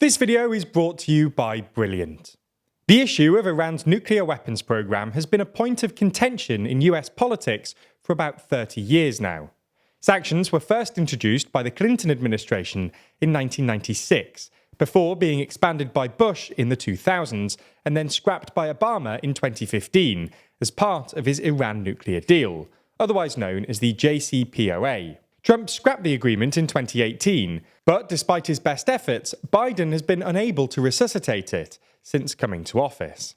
This video is brought to you by Brilliant. The issue of Iran's nuclear weapons program has been a point of contention in US politics for about 30 years now. Sanctions were first introduced by the Clinton administration in 1996, before being expanded by Bush in the 2000s and then scrapped by Obama in 2015 as part of his Iran nuclear deal, otherwise known as the JCPOA. Trump scrapped the agreement in 2018, but despite his best efforts, Biden has been unable to resuscitate it since coming to office.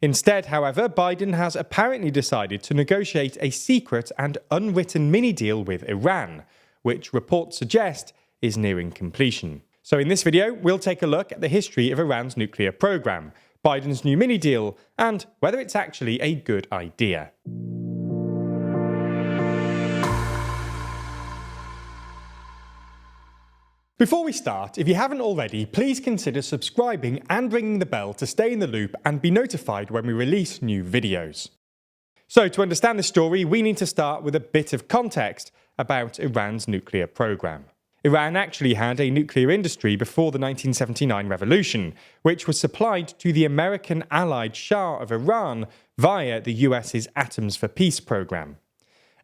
Instead, however, Biden has apparently decided to negotiate a secret and unwritten mini-deal with Iran, which reports suggest is nearing completion. So in this video, we'll take a look at the history of Iran's nuclear program, Biden's new mini-deal, and whether it's actually a good idea. Before we start, if you haven't already, please consider subscribing and ringing the bell to stay in the loop and be notified when we release new videos. So to understand this story, we need to start with a bit of context about Iran's nuclear program. Iran actually had a nuclear industry before the 1979 revolution, which was supplied to the American allied Shah of Iran via the US's Atoms for Peace program.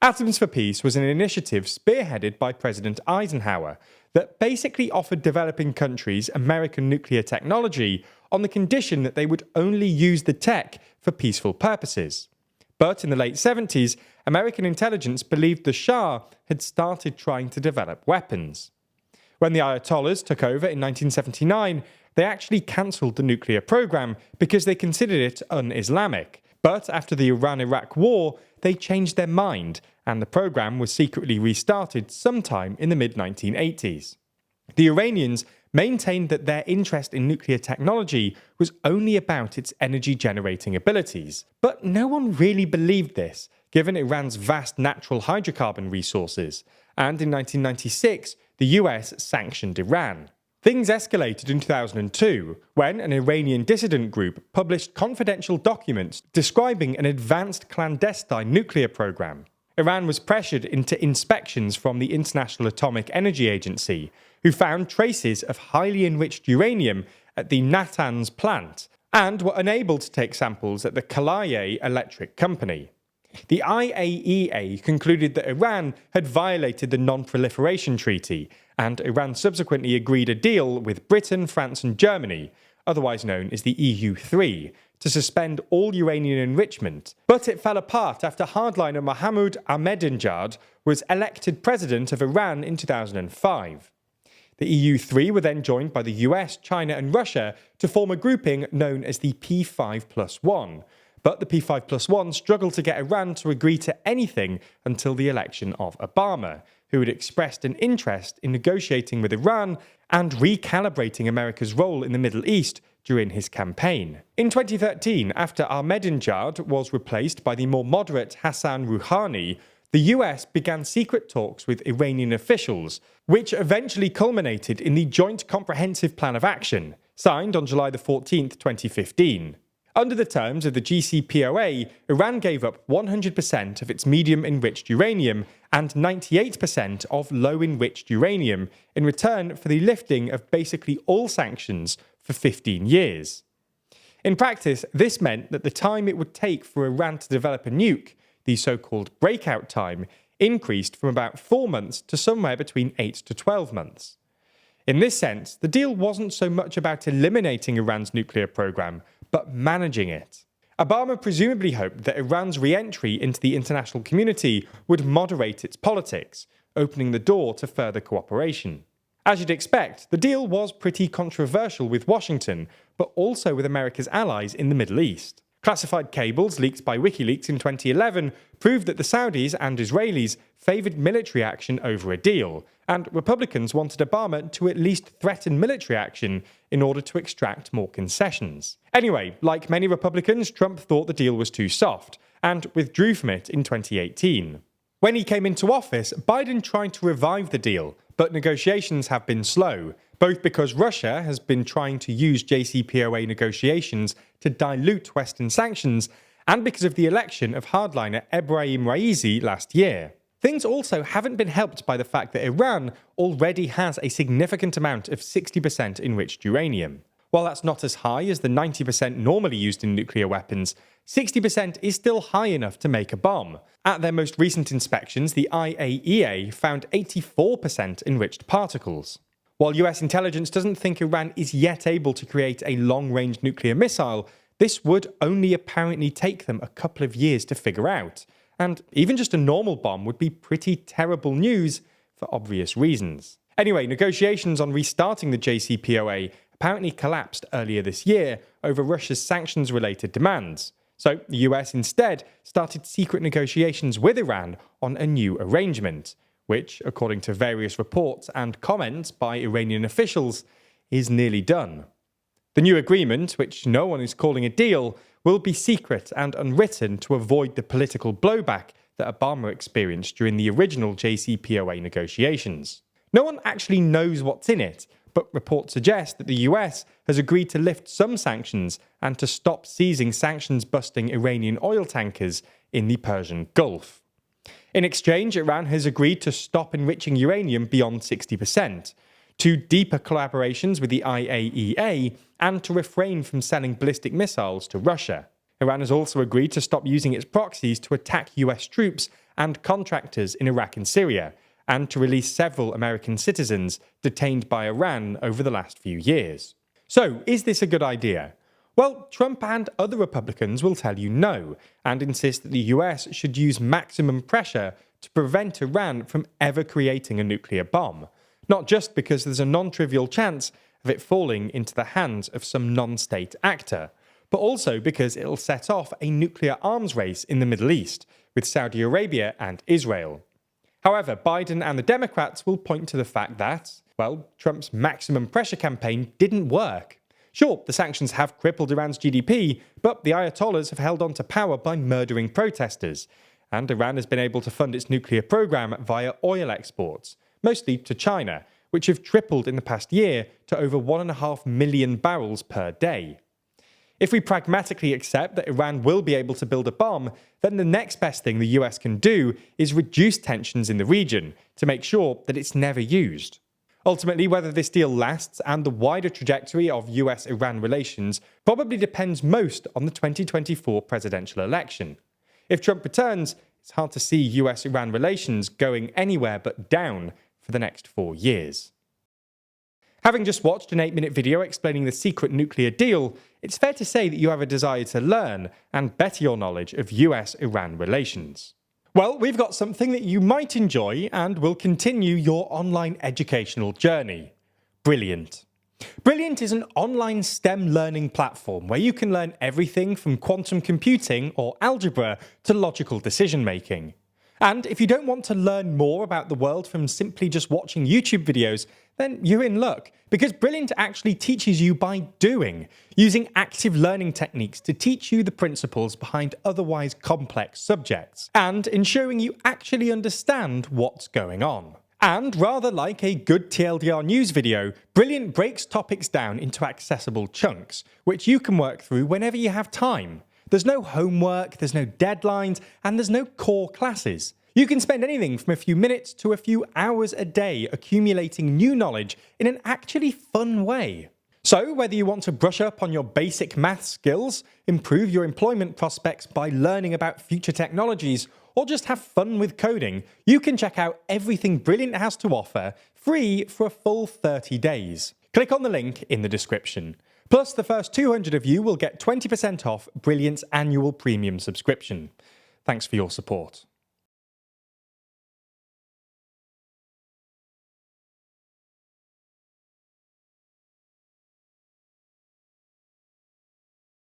Atoms for Peace was an initiative spearheaded by President Eisenhower that basically offered developing countries American nuclear technology on the condition that they would only use the tech for peaceful purposes. But in the late 70s, American intelligence believed the Shah had started trying to develop weapons. When the Ayatollahs took over in 1979, they actually cancelled the nuclear program because they considered it un-Islamic. But after the Iran-Iraq war, they changed their mind, and the program was secretly restarted sometime in the mid-1980s. The Iranians maintained that their interest in nuclear technology was only about its energy-generating abilities. But no one really believed this, given Iran's vast natural hydrocarbon resources, and in 1996, the US sanctioned Iran. Things escalated in 2002 when an Iranian dissident group published confidential documents describing an advanced clandestine nuclear program. Iran was pressured into inspections from the International Atomic Energy Agency, who found traces of highly enriched uranium at the Natanz plant and were unable to take samples at the Kalaye Electric Company. The IAEA concluded that Iran had violated the Non-Proliferation Treaty, and Iran subsequently agreed a deal with Britain, France and Germany, otherwise known as the EU3, to suspend all uranium enrichment. But it fell apart after hardliner Mohammad Ahmadinejad was elected president of Iran in 2005. The EU3 were then joined by the US, China and Russia to form a grouping known as the P5+1. But the P5+1 struggled to get Iran to agree to anything until the election of Obama, who had expressed an interest in negotiating with Iran and recalibrating America's role in the Middle East during his campaign. In 2013, after Ahmadinejad was replaced by the more moderate Hassan Rouhani, the US began secret talks with Iranian officials, which eventually culminated in the Joint Comprehensive Plan of Action, signed on July 14, 2015. Under the terms of the JCPOA, Iran gave up 100% of its medium-enriched uranium and 98% of low-enriched uranium in return for the lifting of basically all sanctions for 15 years. In practice, this meant that the time it would take for Iran to develop a nuke, the so-called breakout time, increased from about 4 months to somewhere between 8 to 12 months. In this sense, the deal wasn't so much about eliminating Iran's nuclear program, but managing it. Obama presumably hoped that Iran's re-entry into the international community would moderate its politics, opening the door to further cooperation. As you'd expect, the deal was pretty controversial with Washington, but also with America's allies in the Middle East. Classified cables leaked by WikiLeaks in 2011 proved that the Saudis and Israelis favoured military action over a deal, and Republicans wanted Obama to at least threaten military action in order to extract more concessions. Anyway, like many Republicans, Trump thought the deal was too soft, and withdrew from it in 2018. When he came into office, Biden tried to revive the deal, but negotiations have been slow, both because Russia has been trying to use JCPOA negotiations to dilute Western sanctions, and because of the election of hardliner Ebrahim Raisi last year. Things also haven't been helped by the fact that Iran already has a significant amount of 60% enriched uranium. While that's not as high as the 90% normally used in nuclear weapons, 60% is still high enough to make a bomb. At their most recent inspections, the IAEA found 84% enriched particles. While US intelligence doesn't think Iran is yet able to create a long-range nuclear missile, this would only apparently take them a couple of years to figure out. And even just a normal bomb would be pretty terrible news for obvious reasons. Anyway, negotiations on restarting the JCPOA apparently collapsed earlier this year over Russia's sanctions-related demands. So the US instead started secret negotiations with Iran on a new arrangement, which, according to various reports and comments by Iranian officials, is nearly done. The new agreement, which no one is calling a deal, will be secret and unwritten to avoid the political blowback that Obama experienced during the original JCPOA negotiations. No one actually knows what's in it, but reports suggest that the US has agreed to lift some sanctions and to stop seizing sanctions-busting Iranian oil tankers in the Persian Gulf. In exchange, Iran has agreed to stop enriching uranium beyond 60%, to deeper collaborations with the IAEA, and to refrain from selling ballistic missiles to Russia. Iran has also agreed to stop using its proxies to attack US troops and contractors in Iraq and Syria, and to release several American citizens detained by Iran over the last few years. So, is this a good idea? Well, Trump and other Republicans will tell you no, and insist that the US should use maximum pressure to prevent Iran from ever creating a nuclear bomb. Not just because there's a non-trivial chance of it falling into the hands of some non-state actor, but also because it'll set off a nuclear arms race in the Middle East, with Saudi Arabia and Israel. However, Biden and the Democrats will point to the fact that, well, Trump's maximum pressure campaign didn't work. Sure, the sanctions have crippled Iran's GDP, but the Ayatollahs have held on to power by murdering protesters, and Iran has been able to fund its nuclear program via oil exports, mostly to China, which have tripled in the past year to over 1.5 million barrels per day. If we pragmatically accept that Iran will be able to build a bomb, then the next best thing the US can do is reduce tensions in the region to make sure that it's never used. Ultimately, whether this deal lasts and the wider trajectory of US-Iran relations probably depends most on the 2024 presidential election. If Trump returns, it's hard to see US-Iran relations going anywhere but down for the next 4 years. Having just watched an 8-minute video explaining the secret nuclear deal, it's fair to say that you have a desire to learn and better your knowledge of US-Iran relations. Well, we've got something that you might enjoy and will continue your online educational journey. Brilliant. Brilliant is an online STEM learning platform where you can learn everything from quantum computing or algebra to logical decision making. And if you don't want to learn more about the world from simply just watching YouTube videos, then you're in luck, because Brilliant actually teaches you by doing, using active learning techniques to teach you the principles behind otherwise complex subjects, and ensuring you actually understand what's going on. And rather like a good TLDR news video, Brilliant breaks topics down into accessible chunks, which you can work through whenever you have time. There's no homework, there's no deadlines, and there's no core classes. You can spend anything from a few minutes to a few hours a day accumulating new knowledge in an actually fun way. So, whether you want to brush up on your basic math skills, improve your employment prospects by learning about future technologies, or just have fun with coding, you can check out everything Brilliant has to offer free for a full 30 days. Click on the link in the description. Plus, the first 200 of you will get 20% off Brilliant's annual premium subscription. Thanks for your support.